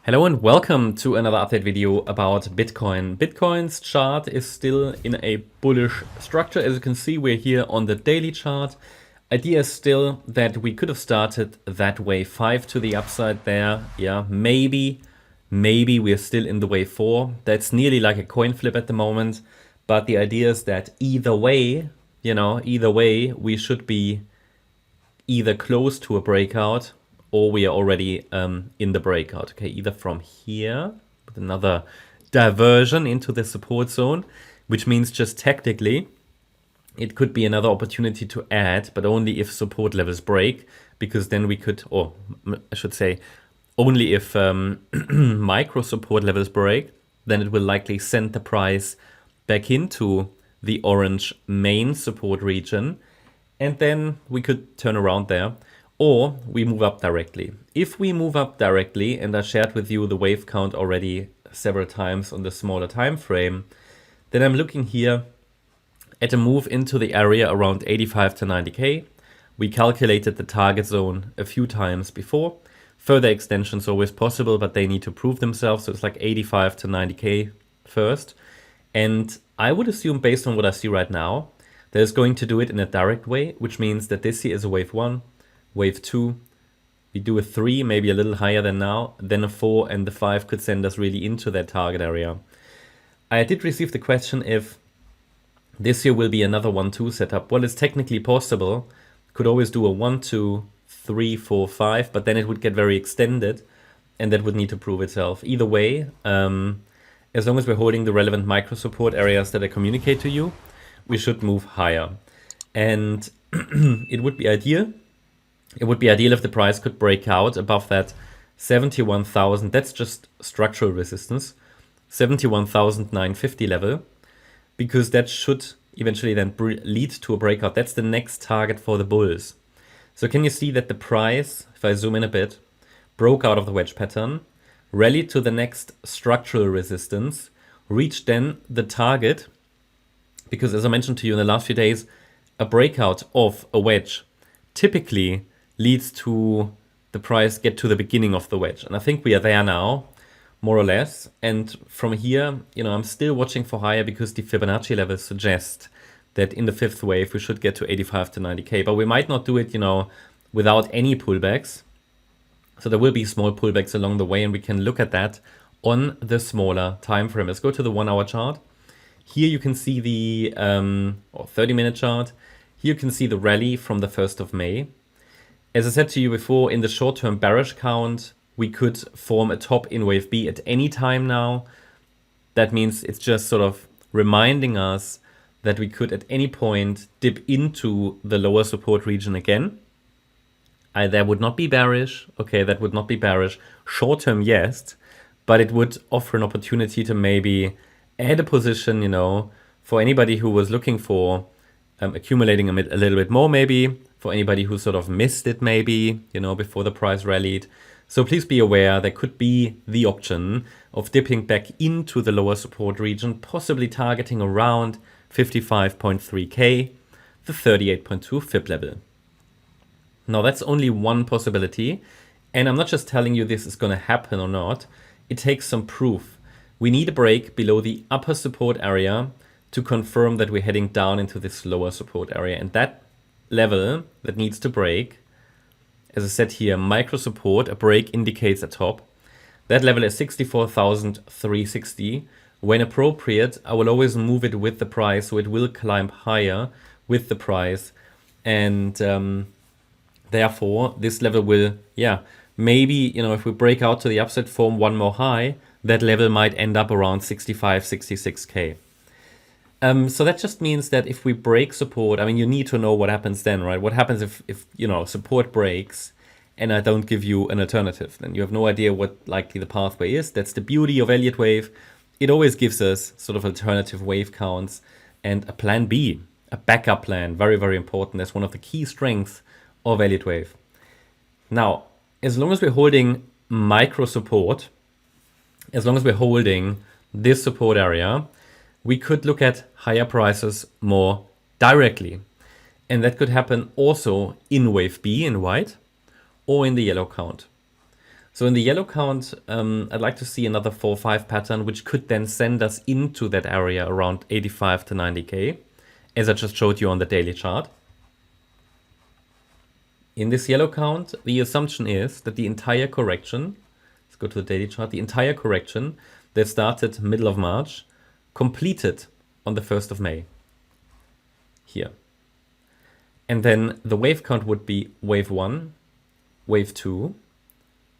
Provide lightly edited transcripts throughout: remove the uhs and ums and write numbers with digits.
Hello and welcome to another update video about Bitcoin. Bitcoin's chart is still in a bullish structure. As you can see, we're here on the daily chart. Idea is still that we could have started that wave 5 to the upside there. Yeah, maybe we're still in the wave 4. That's nearly like a coin flip at the moment. But the idea is that either way, we should be either close to a breakout or we are already in the breakout. Okay, either from here with another diversion into the support zone, which means just technically it could be another opportunity to add, but only if support levels break, because then we could, or I should say, only if micro support levels break, then it will likely send the price back into the orange main support region, and then we could turn around there. Or we move up directly. If we move up directly, and I shared with you the wave count already several times on the smaller time frame, then I'm looking here at a move into the area around 85 to 90k. We calculated the target zone a few times before. Further extensions are always possible, but they need to prove themselves. So it's like 85 to 90k first. And I would assume, based on what I see right now, that it's going to do it in a direct way, which means that this here is a wave 1. Wave 2, we do a 3, maybe a little higher than now, then a 4, and the 5 could send us really into that target area. I did receive the question if this here will be another 1-2 setup. Well, it's technically possible. Could always do a 1, 2, 3, 4, 5, but then it would get very extended, and that would need to prove itself. Either way, as long as we're holding the relevant micro support areas that I communicate to you, we should move higher. And it would be ideal. It would be ideal if the price could break out above that 71,000. That's just structural resistance, 71,950 level, because that should eventually then lead to a breakout. That's the next target for the bulls. So can you see that the price, if I zoom in a bit, broke out of the wedge pattern, rallied to the next structural resistance, reached then the target, because as I mentioned to you in the last few days, a breakout of a wedge typically leads to the price get to the beginning of the wedge. And I think we are there now, more or less. And from here, I'm still watching for higher because the Fibonacci levels suggest that in the fifth wave, we should get to 85 to 90k. But we might not do it, without any pullbacks. So there will be small pullbacks along the way, and we can look at that on the smaller time frame. Let's go to the 1-hour chart. Here you can see the 30-minute chart. Here you can see the rally from the 1st of May. As I said to you before, in the short-term bearish count, we could form a top in wave B at any time now. That means it's just sort of reminding us that we could at any point dip into the lower support region again. That would not be bearish. Okay, that would not be bearish. Short-term, yes, but it would offer an opportunity to maybe add a position, for anybody who was looking for accumulating a little bit more, maybe, for anybody who sort of missed it maybe, before the price rallied. So please be aware there could be the option of dipping back into the lower support region, possibly targeting around 55.3k, the 38.2 fib level. Now that's only one possibility, and I'm not just telling you this is going to happen or not. It takes some proof. We need a break below the upper support area to confirm that we're heading down into this lower support area, and that level that needs to break, as I said here, micro support, a break indicates a top. That level is 64,360. When appropriate, I will always move it with the price, so it will climb higher with the price. And therefore, this level will, maybe, if we break out to the upside, form one more high, that level might end up around 65, 66k. So that just means that if we break support, you need to know what happens then, right? What happens if support breaks and I don't give you an alternative? Then you have no idea what likely the pathway is. That's the beauty of Elliott Wave. It always gives us sort of alternative wave counts and a plan B, a backup plan. Very, very important. That's one of the key strengths of Elliott Wave. Now, as long as we're holding micro support, as long as we're holding this support area, we could look at higher prices more directly. And that could happen also in wave B in white or in the yellow count. So in the yellow count, I'd like to see another 4-5 pattern, which could then send us into that area around 85 to 90K, as I just showed you on the daily chart. In this yellow count, the assumption is that the entire correction, let's go to the daily chart, the entire correction that started middle of March, completed on the 1st of May, here. And then the wave count would be wave 1, wave 2.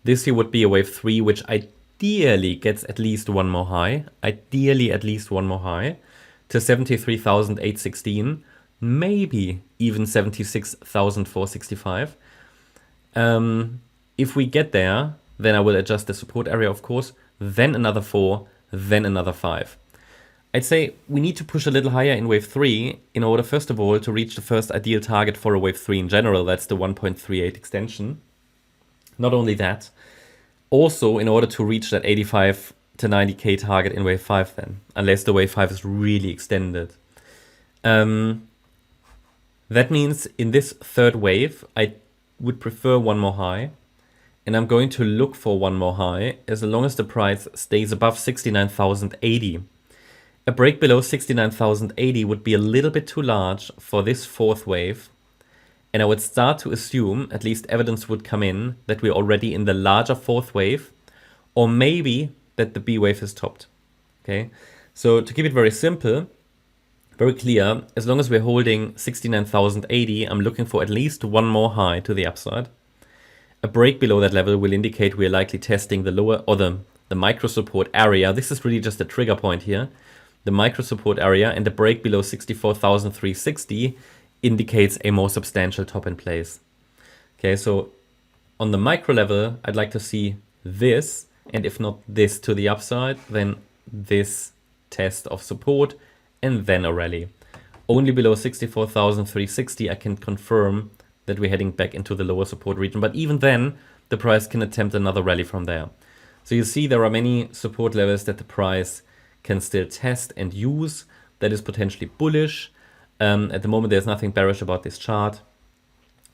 This here would be a wave 3, which ideally gets at least one more high. Ideally at least one more high to 73,816, maybe even 76,465. If we get there, then I will adjust the support area, of course, then another 4, then another 5. I'd say we need to push a little higher in wave 3 in order, first of all, to reach the first ideal target for a wave 3 in general. That's the 1.38 extension. Not only that, also in order to reach that 85 to 90K target in wave 5 then, unless the wave 5 is really extended. That means in this third wave, I would prefer one more high, and I'm going to look for one more high as long as the price stays above 69,080. A break below 69,080 would be a little bit too large for this fourth wave, and I would start to assume, at least evidence would come in, that we're already in the larger fourth wave, or maybe that the B wave is topped. Okay, so to keep it very simple, very clear, as long as we're holding 69,080, I'm looking for at least one more high to the upside. A break below that level will indicate we're likely testing the lower, or the micro support area. This is really just a trigger point here. The micro support area, and the break below 64,360 indicates a more substantial top in place. Okay, so on the micro level, I'd like to see this, and if not this to the upside, then this test of support, and then a rally. Only below 64,360, I can confirm that we're heading back into the lower support region, but even then, the price can attempt another rally from there. So you see there are many support levels that the price can still test and use. That is potentially bullish. At the moment, there's nothing bearish about this chart.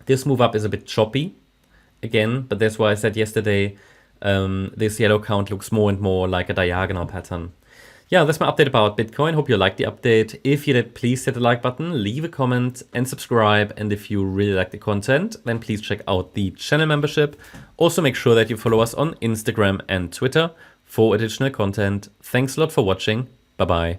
This move up is a bit choppy again, but that's why I said yesterday, this yellow count looks more and more like a diagonal pattern. Yeah, that's my update about Bitcoin. Hope you liked the update. If you did, please hit the like button, leave a comment and subscribe. And if you really like the content, then please check out the channel membership. Also make sure that you follow us on Instagram and Twitter for additional content. Thanks a lot for watching. Bye-bye.